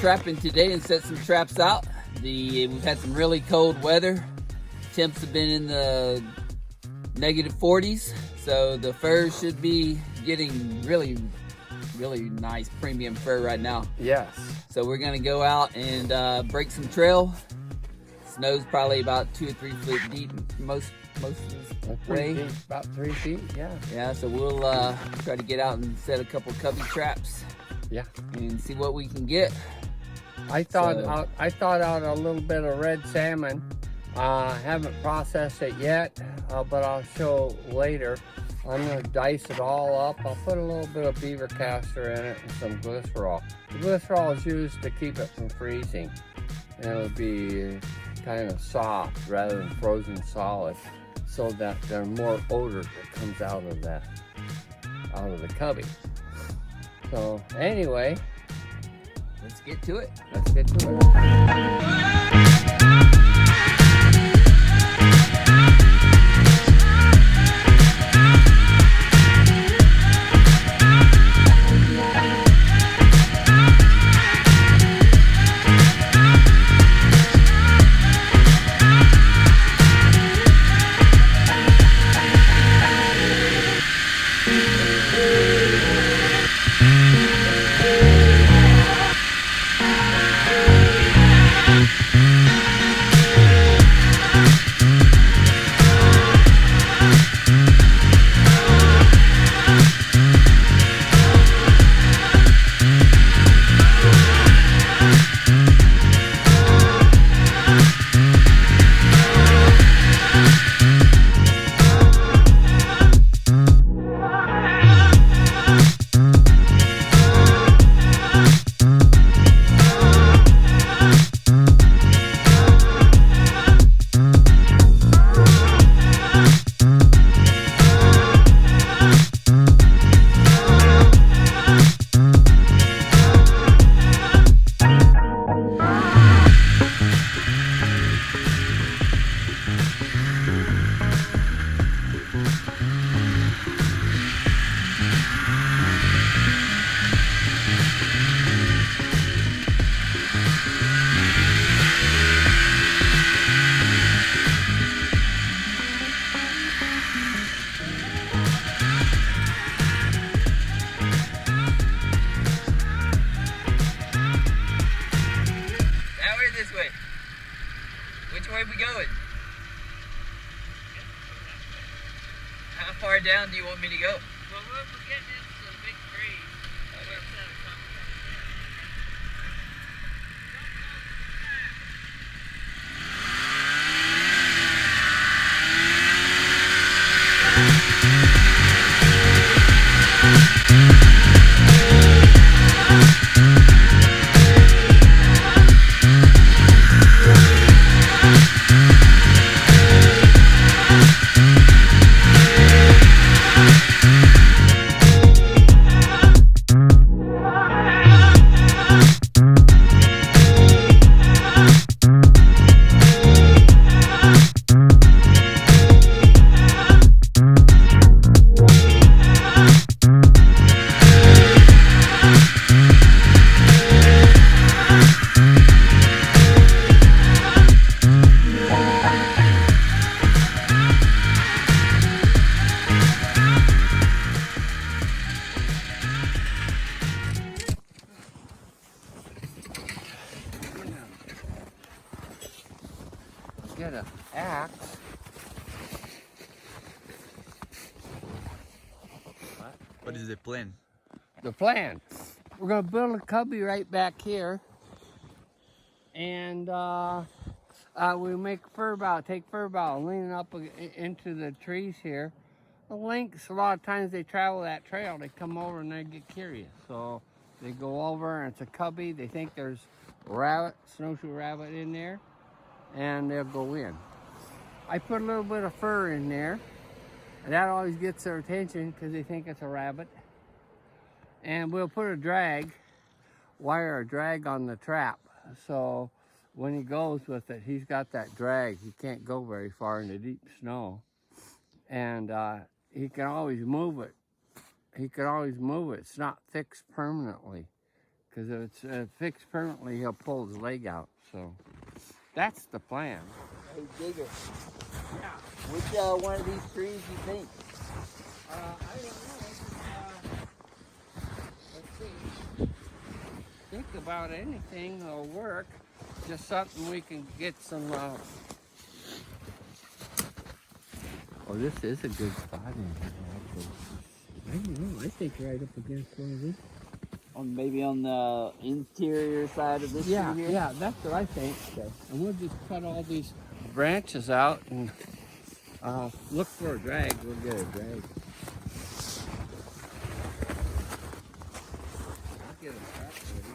trapping today and set some traps out. We've had some really cold weather. Temps have been in the -40s, so the fur should be getting really nice premium fur right now. Yes. So we're gonna go out and break some trail. Snow's probably about 2 or 3 foot deep most of the way. Deep, about 3 feet, yeah. Yeah, so we'll try to get out and set a couple cubby traps. Yeah. And see what we can get. I thought out a little bit of red salmon. Haven't processed it yet, but I'll show later. I'm gonna dice it all up. I'll put a little bit of beaver castor in it and some glycerol. The glycerol is used to keep it from freezing. And it'll be kind of soft rather than frozen solid, so that there's more odor that comes out of the cubby. So anyway, Let's get to it. let's get to it. Which way are we going? How far down do you want me to go? Well, we're getting into the big trees. We're set of something. Get an axe. What is the plan? The plan. We're gonna build a cubby right back here, and we make take fur bow, leaning up into the trees here. The lynx, a lot of times they travel that trail, they come over and they get curious. So they go over and it's a cubby, they think there's rabbit, snowshoe rabbit in there, and they'll go in. I put a little bit of fur in there, and that always gets their attention because they think it's a rabbit. And we'll put a wire on the trap. So when he goes with it, he's got that drag. He can't go very far in the deep snow. And he can always move it. It's not fixed permanently because if it's fixed permanently, he'll pull his leg out. So that's the plan. Hey, Digger, Yeah. which one of these trees you think? I don't know. Let's see. Think about anything will work. Just something we can get some. Oh, this is a good spot in here. I don't know. I think right up against one of these. Maybe on the interior side of this Yeah, tree here? yeah, that's what I think. Okay. And we'll just cut all these branches out and look for a drag. We'll get a drag. I'll get a trap ready.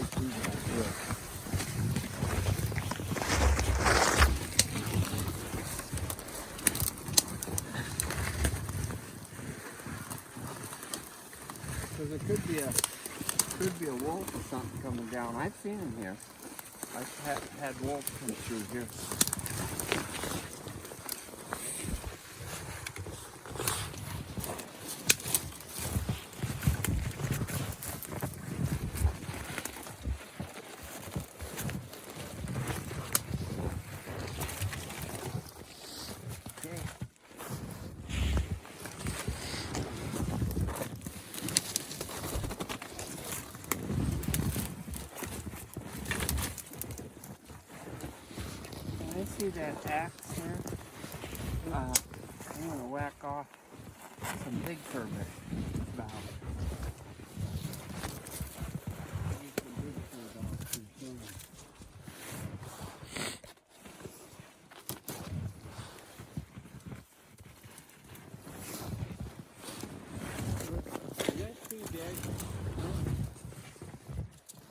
right through that. So there could be a wolf or something coming down. I've seen them here. I've had wolves come through here. I see that axe here. I'm gonna whack off some big fur bough.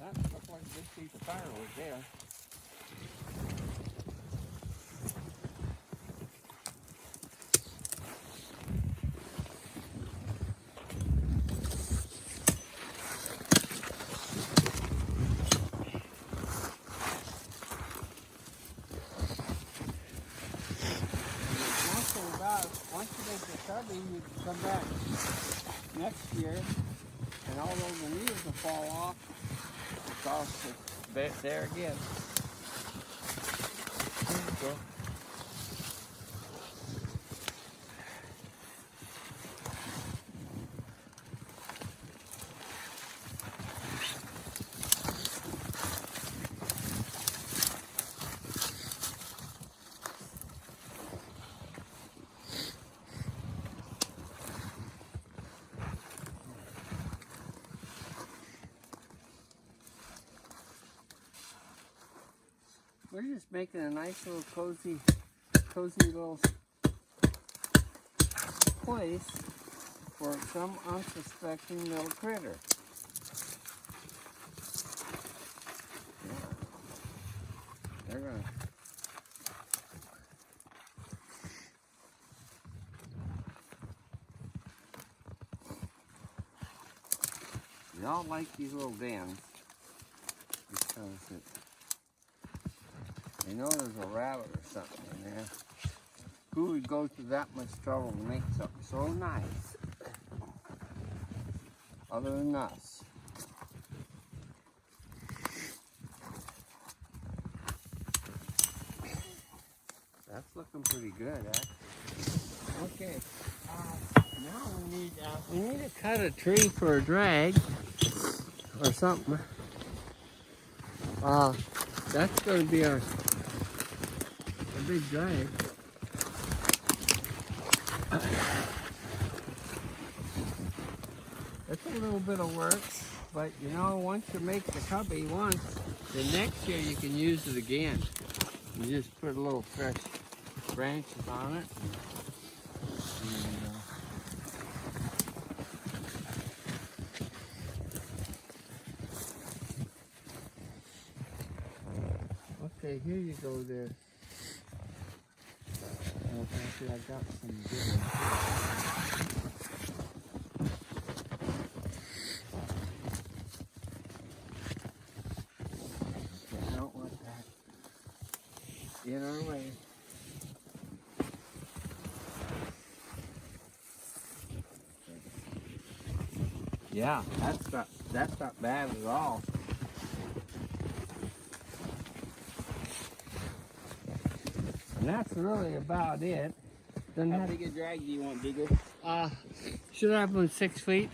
That looked like a big piece of firewood there. Once you make the cubby, you can come back next year, and all those leaves will fall off. Because it's there again. There you go. We're just making a nice little cozy little place for some unsuspecting little critter. Yeah. They're gonna. We all like these little dens because you know there's a rabbit or something in there. Who would go through that much trouble to make something so nice other than us? That's looking pretty good, actually. Okay, now we need to cut a tree for a drag or something. That's going to be a big drag. It's a little bit of work, but you know, once you make the cubby once, the next year you can use it again. You just put a little fresh branches on it. Okay, here you go there. Oh, actually, I got some good ones here. I don't want that in our way. Yeah, that's not bad at all. And that's really about it. How big a drag do you want, Digger? Should have been 6 feet.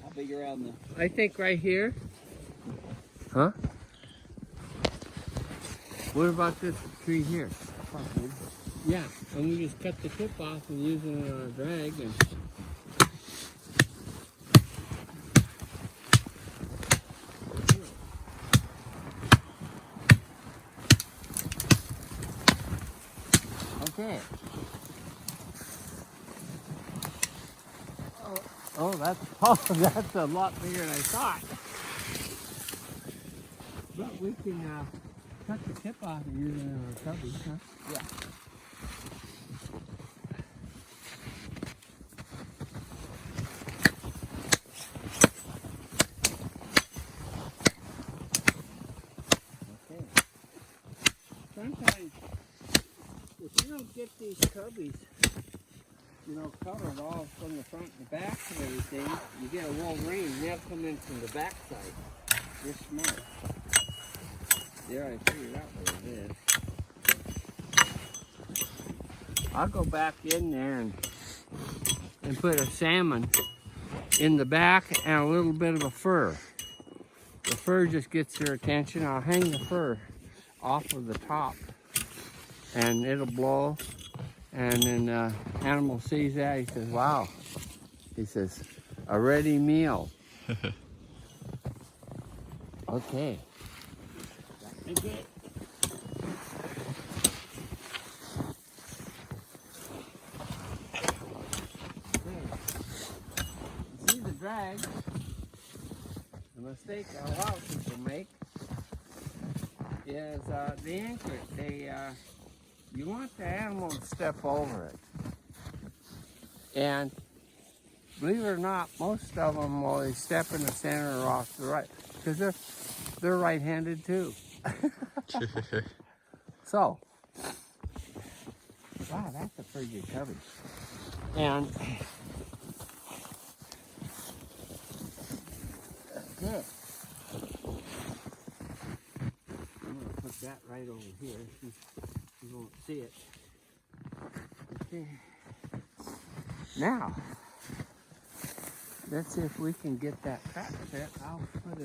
How big around the... I think right here. Huh? What about this tree here? Yeah, and we just cut the tip off and using it on a drag and. Okay. Oh, that's a lot bigger than I thought. But we can cut the tip off and use it in our cubbies, huh? Yeah. Okay. Sometimes, if you don't get these cubbies, covered all from the front and back and everything, you get a Wolverine, they'll come in from the back side. You're smart. There, I figured out what it is. I'll go back in there and put a salmon in the back and a little bit of a fur. The fur just gets their attention. I'll hang the fur off of the top and it'll blow. And then animal sees that, he says, wow. He says, a ready meal. Okay. Okay. You see the drag? The mistake a lot of people make is the anchor. You want the animal to step over it. And believe it or not, most of them will step in the center or off to the right because they're right-handed too. So, wow, that's a pretty good coverage. And good. I'm going to put that right over here. You won't see it. Okay. Now, let's see if we can get that trap set. I'll put a.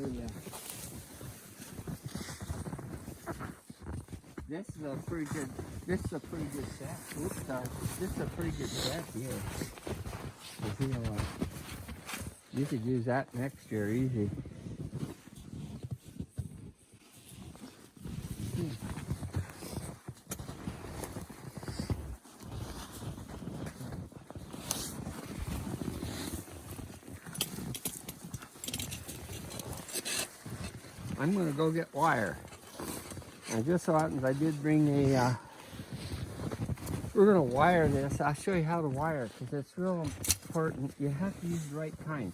This is a pretty good. This is a pretty good set. Oops, sorry. This is a pretty good set here. You could use that next year easy. I'm going to go get wire. And just so happens I did bring a, we're going to wire this. I'll show you how to wire it because it's real important. You have to use the right kind.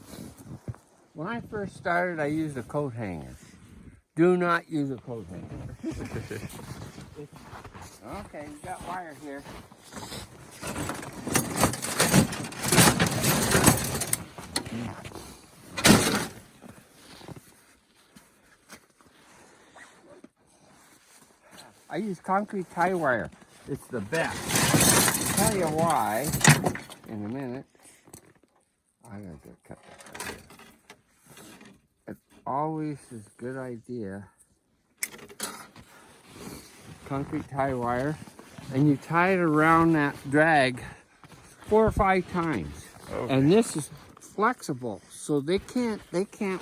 When I first started, I used a coat hanger. Do not use a coat hanger. Okay, we got wire here. I use concrete tie wire. It's the best. I'll tell you why in a minute. I gotta go cut that right here. It's always a good idea. Concrete tie wire, and you tie it around that drag 4 or 5 times. Okay. And this is flexible, so they can't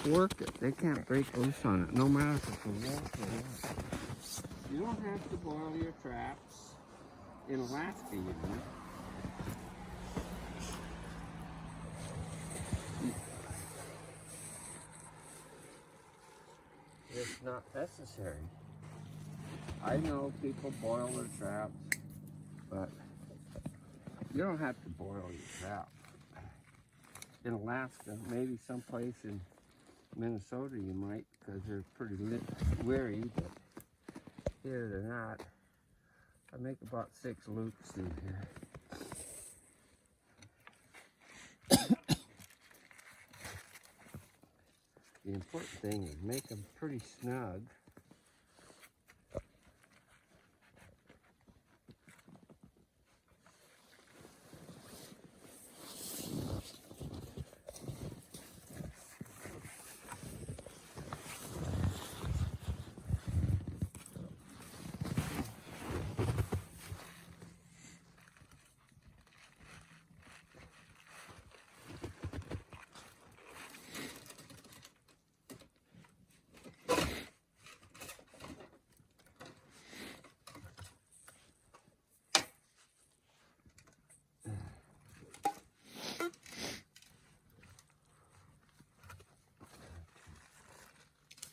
work it. They can't break loose on it, no matter if it's a wolf or what. You don't have to boil your traps in Alaska, you know. It's not necessary. I know people boil their traps, but you don't have to boil your trap. In Alaska, maybe someplace in Minnesota you might, because they're pretty wary, but here they're not. I make about 6 loops through here. The important thing is make them pretty snug.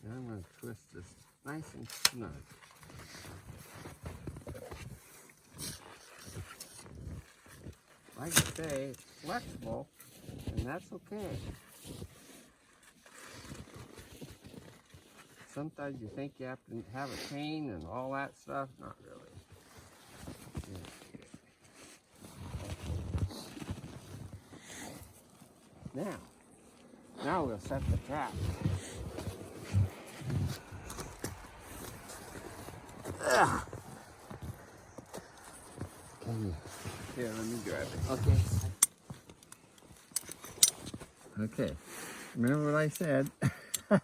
Now I'm going to twist this nice and snug. Like I say, it's flexible, and that's okay. Sometimes you think you have to have a chain and all that stuff. Not really. Yeah. Now we'll set the trap. Ugh. Here, let me grab it. Okay. Okay. Remember what I said? I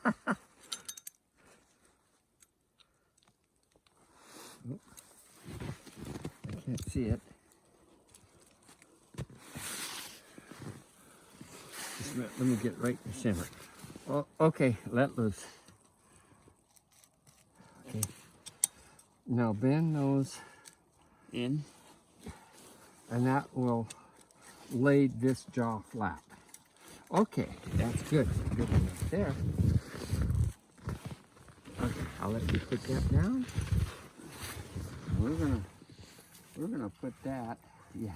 can't see it. Just let me get right in the center. Oh, okay, let loose. Okay. Now bend those In. and that will lay this jaw flat. Okay, that's good. Good enough there. Okay, I'll let you put that down. We're gonna put that, yeah.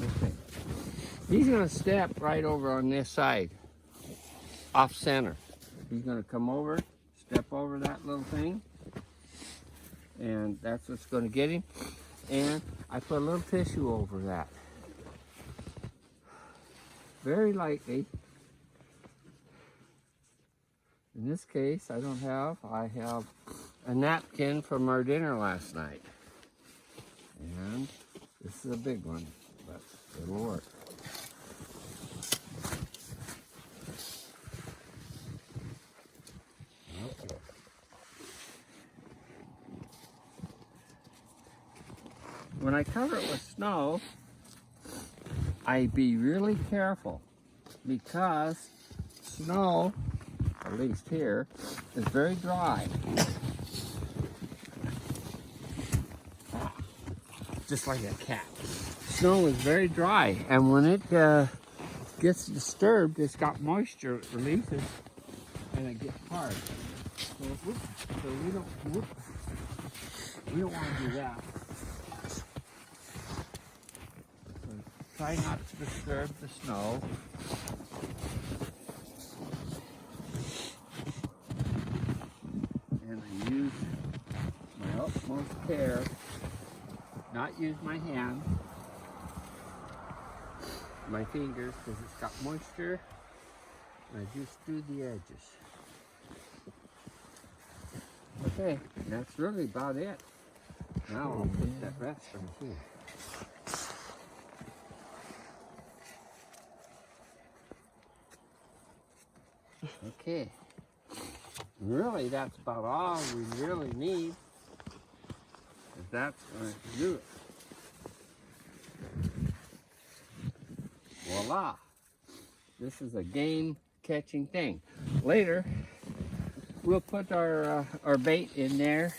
Okay. He's gonna step right over on this side, off center. He's gonna come over, step over that little thing, and that's what's gonna get him. And I put a little tissue over that. Very lightly. In this case, I have a napkin from our dinner last night. And this is a big one, but it'll work. Okay. When I cover it with snow, I be really careful because snow, at least here, is very dry. Just like a cat. Snow is very dry, and when it gets disturbed, it's got moisture, it releases, and it gets hard. So, we don't want to do that. Try not to disturb the snow. And I use my utmost care, not use my hand, my fingers, because it's got moisture, and I just do the edges. Okay, that's really about it. Now I'll put that rest on here. Okay, really that's about all we really need, because that's going to do it. Voila! This is a game-catching thing. Later, we'll put our bait in there,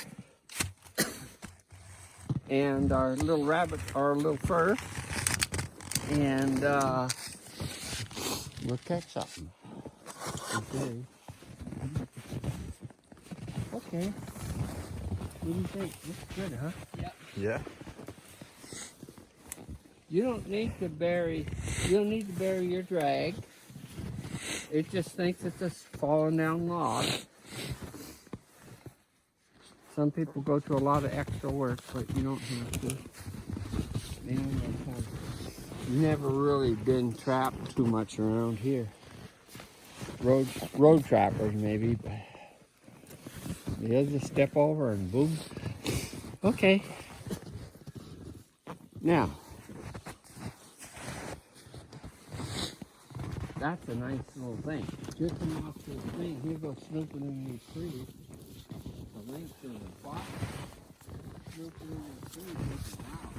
and our little rabbit, our little fur, and we'll catch something. Okay. Okay. What do you think? Looks good, huh? Yep. Yeah. You don't need to bury your drag. It just thinks it's a falling down log. Some people go to a lot of extra work, but you don't have to. And I've never really been trapped too much around here. Road trappers maybe, but they'll just step over and boom. Okay. Now, that's a nice little thing. Just come off this thing, he'll go snooping in these trees. The lynx in the box, snooping in the trees, looking out.